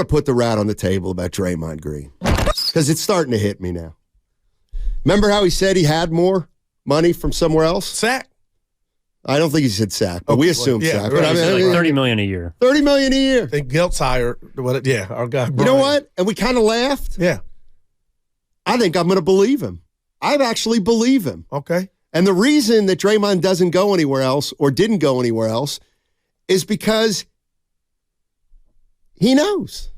to put the rat on the table about Draymond Green because it's starting to hit me now. Remember how he said he had more money from somewhere else? Sack? I don't think he said sack, but we assume sack. Right. But like $30 million a year. $30 million a year. I think Gelt's higher. Yeah, our guy. Brian. You know what? And we kind of laughed. Yeah. I think I'm going to believe him. I actually believe him. Okay. And the reason that Draymond doesn't go anywhere else or didn't go anywhere else is because he knows.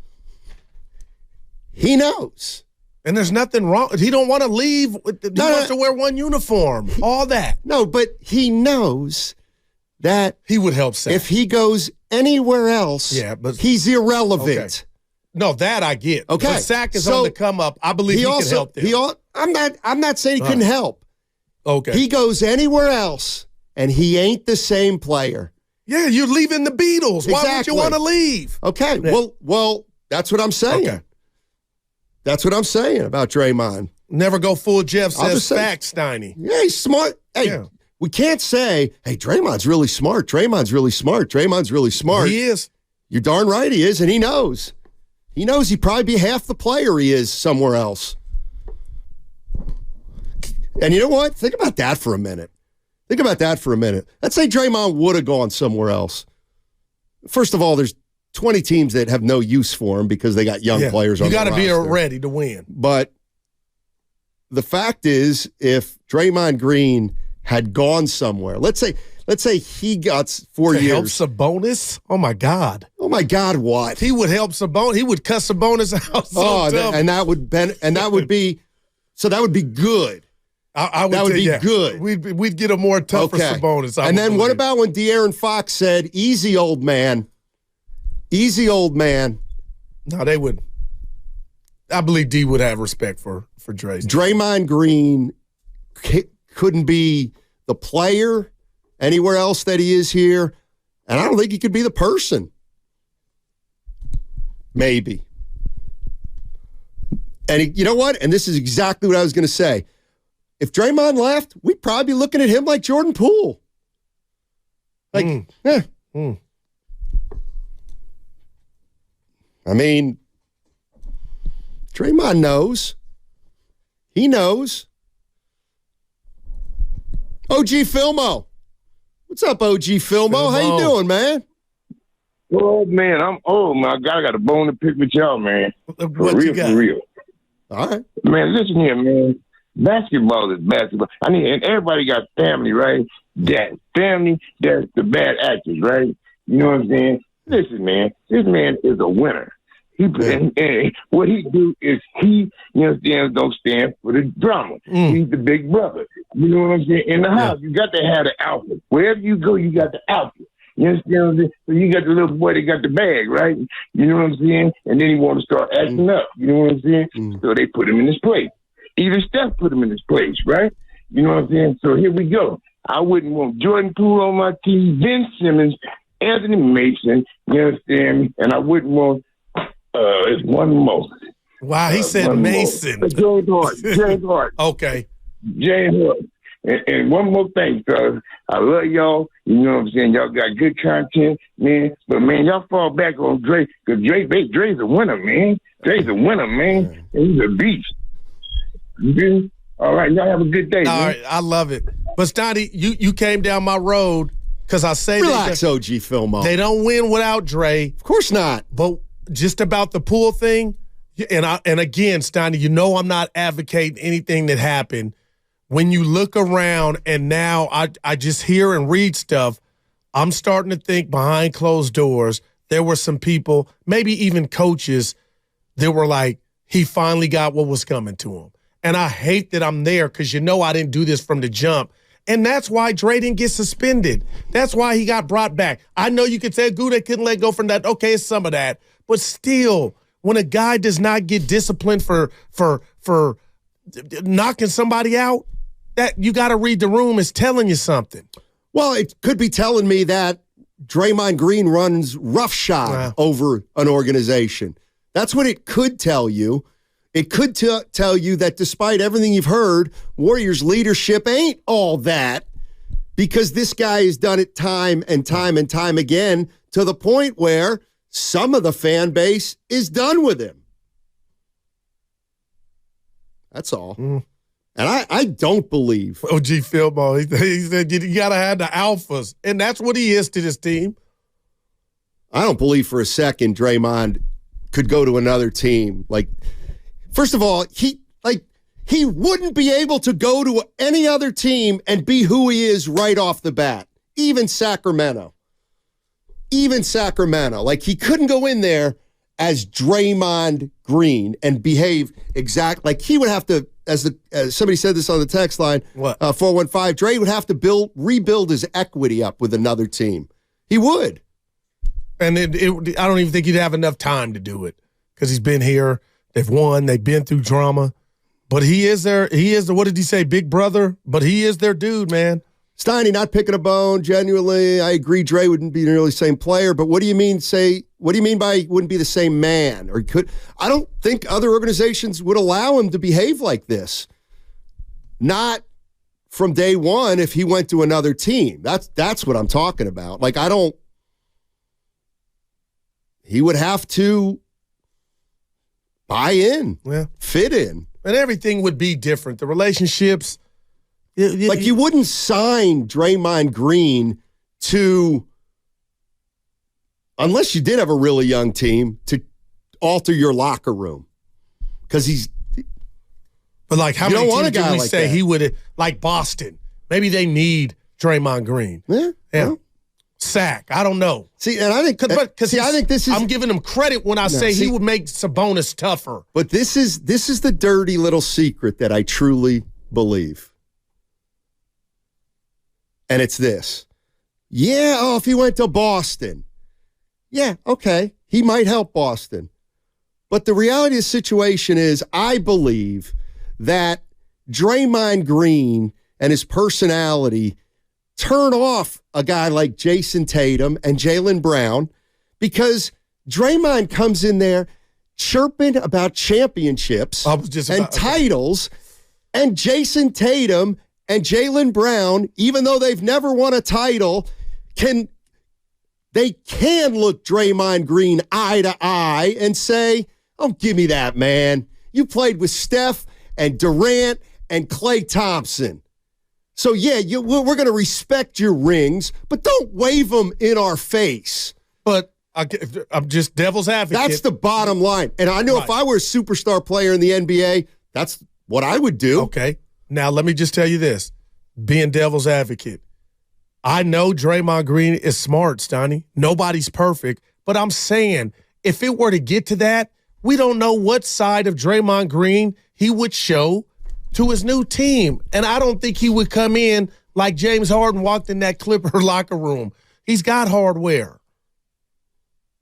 He knows. And there's nothing wrong. He don't want to leave. He wants to wear one uniform. All that. No, but he knows that he would help Sack. If he goes anywhere else, he's irrelevant. Okay. No, that I get. Okay. But Sack is on the come up. I believe he can help them. I'm not saying he couldn't help. Okay. He goes anywhere else, and he ain't the same player. Yeah, you're leaving the Beatles. Exactly. Why would you want to leave? Okay. Yeah. Well, that's what I'm saying. Okay. That's what I'm saying about Draymond. Never go full Jeff says facts, Steiny. Yeah, he's smart. Hey, we can't say, hey, Draymond's really smart. Draymond's really smart. Draymond's really smart. He is. You're darn right he is, and he knows. He knows he'd probably be half the player he is somewhere else. And you know what? Think about that for a minute. Let's say Draymond would have gone somewhere else. First of all, there's 20 teams that have no use for him because they got young players on the roster. You got to be ready to win. But the fact is, if Draymond Green had gone somewhere, let's say he got 4 years. Help Sabonis? Oh, my God. Oh, my God, what? He would help Sabonis. He would cuss Sabonis out. That would be good. That would be good. We'd get a more tougher Sabonis. And then what about when De'Aaron Fox said, easy, old man? Easy, old man. No, they would. I believe D would have respect for Dre. Draymond Green couldn't be the player anywhere else that he is here, and I don't think he could be the person. Maybe. And you know what? And this is exactly what I was going to say. If Draymond left, we'd probably be looking at him like Jordan Poole. I mean, Draymond knows. He knows. OG Filmo. What's up, OG Filmo? How you doing, man? Oh, man, I'm old, man. I got a bone to pick with y'all, man. What you got? For real. All right. Man, listen here, man. Basketball is basketball. And everybody got family, right? That family, that's the bad actors, right? You know what I'm saying? Listen, man, this man is a winner. And what he do is he, you understand, don't stand for the drama. He's the big brother. You know what I'm saying? In the house, you got to have the alpha. Wherever you go, you got the alpha. You understand what I'm saying? So you got the little boy that got the bag, right? You know what I'm saying? And then he want to start acting up. You know what I'm saying? So they put him in his place. Even Steph put him in his place, right? You know what I'm saying? So here we go. I wouldn't want Jordan Poole on my team, Ben Simmons, Anthony Mason, you understand me? And I wouldn't want it's one more. Wow, he said Mason. James Hart. Okay. James Hart. And one more thing, fellas. I love y'all. You know what I'm saying? Y'all got good content, man. But, man, y'all fall back on Dre. Because Dre's a winner, man. Dre's a winner, man. And he's a beast. Mm-hmm. All right, y'all have a good day. All right, I love it. But Steiny, you came down my road because I say relax, OG Filmo. They don't win without Dre. Of course not. But just about the Poole thing, and again, Steiny, you know I'm not advocating anything that happened. When you look around and now I just hear and read stuff, I'm starting to think behind closed doors, there were some people, maybe even coaches, that were like, he finally got what was coming to him. And I hate that I'm there because you know I didn't do this from the jump. And that's why Dre didn't get suspended. That's why he got brought back. I know you could say, they couldn't let go from that. Okay, it's some of that. But still, when a guy does not get disciplined for knocking somebody out, that you got to read the room is telling you something. Well, it could be telling me that Draymond Green runs roughshod over an organization. That's what it could tell you. It could tell you that despite everything you've heard, Warriors leadership ain't all that because this guy has done it time and time and time again to the point where some of the fan base is done with him. That's all. And I don't believe. OG Philball, he said you got to have the alphas, and that's what he is to this team. I don't believe for a second Draymond could go to another team. Like, first of all, he wouldn't be able to go to any other team and be who he is right off the bat. Even Sacramento. Like, he couldn't go in there as Draymond Green and behave like he would have to, as somebody said this on the text line, 415, Dre would have to rebuild his equity up with another team. He would. And I don't even think he'd have enough time to do it because he's been here. They've won. They've been through drama. But he is what did he say, big brother? But he is their dude, man. Steiny, not picking a bone, genuinely. I agree Dre wouldn't be nearly the same player, but what do you mean by wouldn't be the same man? Or could? I don't think other organizations would allow him to behave like this. Not from day one if he went to another team. That's what I'm talking about. Like, he would have to buy in, fit in. And everything would be different. The relationships. Like, you wouldn't sign Draymond Green unless you did have a really young team, to alter your locker room. Because But, like, how many teams do we like say that. he would, like Boston, maybe they need Draymond Green. Yeah. Well, Sack. I don't know. See, and I think I'm giving him credit when I say he would make Sabonis tougher. But this is the dirty little secret that I truly believe. And it's this. Yeah, if he went to Boston. Yeah, okay. He might help Boston. But the reality of the situation is, I believe that Draymond Green and his personality turn off a guy like Jason Tatum and Jaylen Brown, because Draymond comes in there chirping about championships titles, and Jason Tatum and Jaylen Brown, even though they've never won a title, can look Draymond Green eye to eye and say, oh, give me that, man. You played with Steph and Durant and Klay Thompson. So, yeah, we're going to respect your rings, but don't wave them in our face. But I'm just devil's advocate. That's the bottom line. And I know if I were a superstar player in the NBA, that's what I would do. Okay. Now, let me just tell you this. Being devil's advocate, I know Draymond Green is smart, Steiny. Nobody's perfect. But I'm saying, if it were to get to that, we don't know what side of Draymond Green he would show to his new team. And I don't think he would come in like James Harden walked in that Clipper locker room. He's got hardware.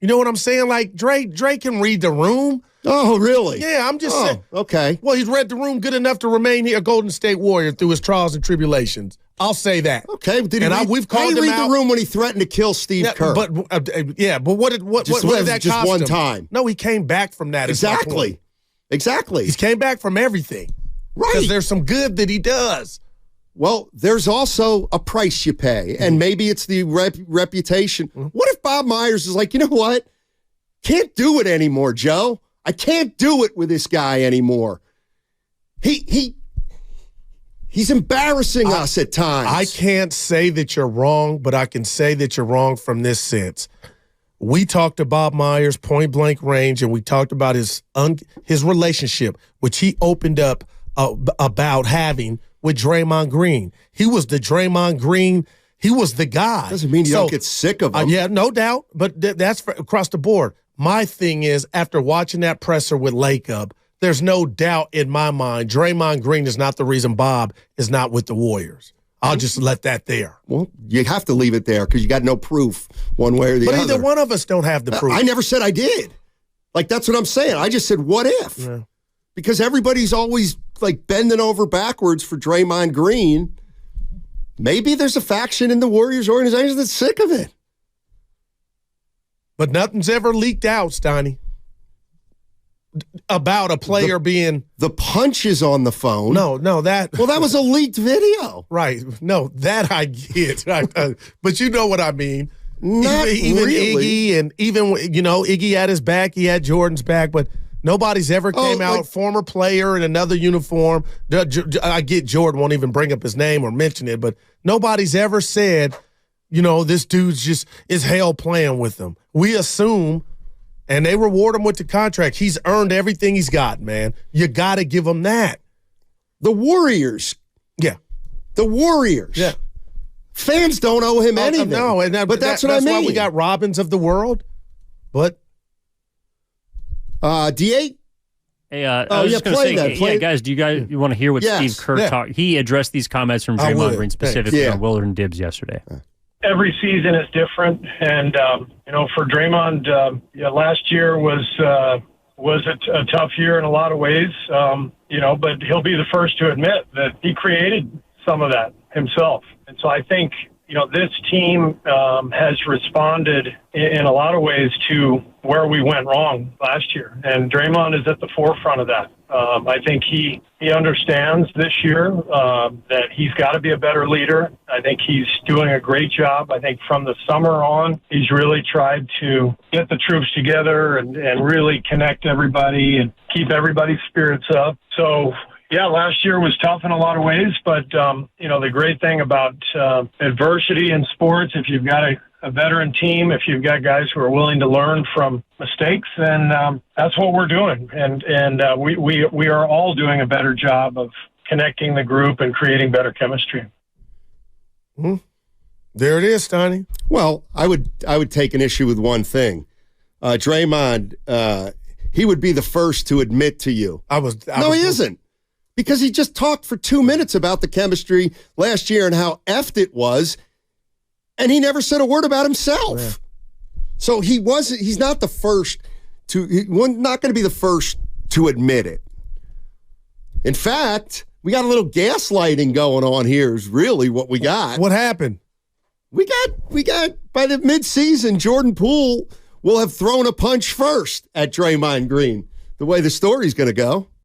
You know what I'm saying? Like, Dre can read the room. Oh, really? Yeah, I'm just saying. Okay. Well, he's read the room good enough to remain here a Golden State Warrior through his trials and tribulations. I'll say that. Okay. We've called him read out. The room when he threatened to kill Steve Kerr. But what did that just cost one him? time. No, he came back from that. Exactly. He came back from everything. Right. Because there's some good that he does. Well, there's also a price you pay, and maybe it's the reputation. What if Bob Myers is like, you know what? Can't do it anymore, Joe. I can't do it with this guy anymore. He's embarrassing us at times. I can't say that you're wrong, but I can say that you're wrong from this sense. We talked to Bob Myers point blank range, and we talked about his relationship, which he opened up about having with Draymond Green. He was the Draymond Green. He was the guy. Doesn't mean you don't get sick of him. Yeah, no doubt. But that's across the board. My thing is, after watching that presser with Lacob, there's no doubt in my mind Draymond Green is not the reason Bob is not with the Warriors. I'll just let that there. Well, you have to leave it there because you got no proof one way or the other. But either one of us don't have the proof. I never said I did. Like, that's what I'm saying. I just said, what if? Yeah. Because everybody's always, like, bending over backwards for Draymond Green. Maybe there's a faction in the Warriors organization that's sick of it. But nothing's ever leaked out, Steiny, about a player being... The punches on the phone. No, that... Well, that was a leaked video. Right. No, that I get. But you know what I mean. Not even really. Iggy, and even, Iggy had his back, he had Jordan's back, but nobody's ever came out, former player in another uniform. I get Jordan won't even bring up his name or mention it, but nobody's ever said, this dude's just is hell playing with them. We assume, and they reward him with the contract. He's earned everything he's got, man. You got to give him that. The Warriors. Yeah. The Warriors. Yeah. Fans don't owe him anything. No, but that's what I mean. That's why we got Robins of the world. But D8? Hey, I was just going to say, guys, do you want to hear what Steve Kerr talked? He addressed these comments from Draymond Green specifically on Willard and Dibbs yesterday. Every season is different, and for Draymond, last year was a tough year in a lot of ways. But he'll be the first to admit that he created some of that himself, and so I think this team has responded in a lot of ways to where we went wrong last year, and Draymond is at the forefront of that. I think he understands this year that he's got to be a better leader. I think he's doing a great job. I think from the summer on, he's really tried to get the troops together and really connect everybody and keep everybody's spirits up. So, yeah, last year was tough in a lot of ways, but, the great thing about adversity in sports, if you've got a veteran team, if you've got guys who are willing to learn from mistakes, then that's what we're doing. And we are all doing a better job of connecting the group and creating better chemistry. Mm-hmm. There it is, Steiny. Well, I would take an issue with one thing. Draymond, he would be the first to admit to you. He isn't. Because he just talked for 2 minutes about the chemistry last year and how effed it was, and he never said a word about himself. Yeah. So he's not the first he's not going to be the first to admit it. In fact, we got a little gaslighting going on here is really what we got. What happened? We got by the midseason, Jordan Poole will have thrown a punch first at Draymond Green, the way the story's going to go.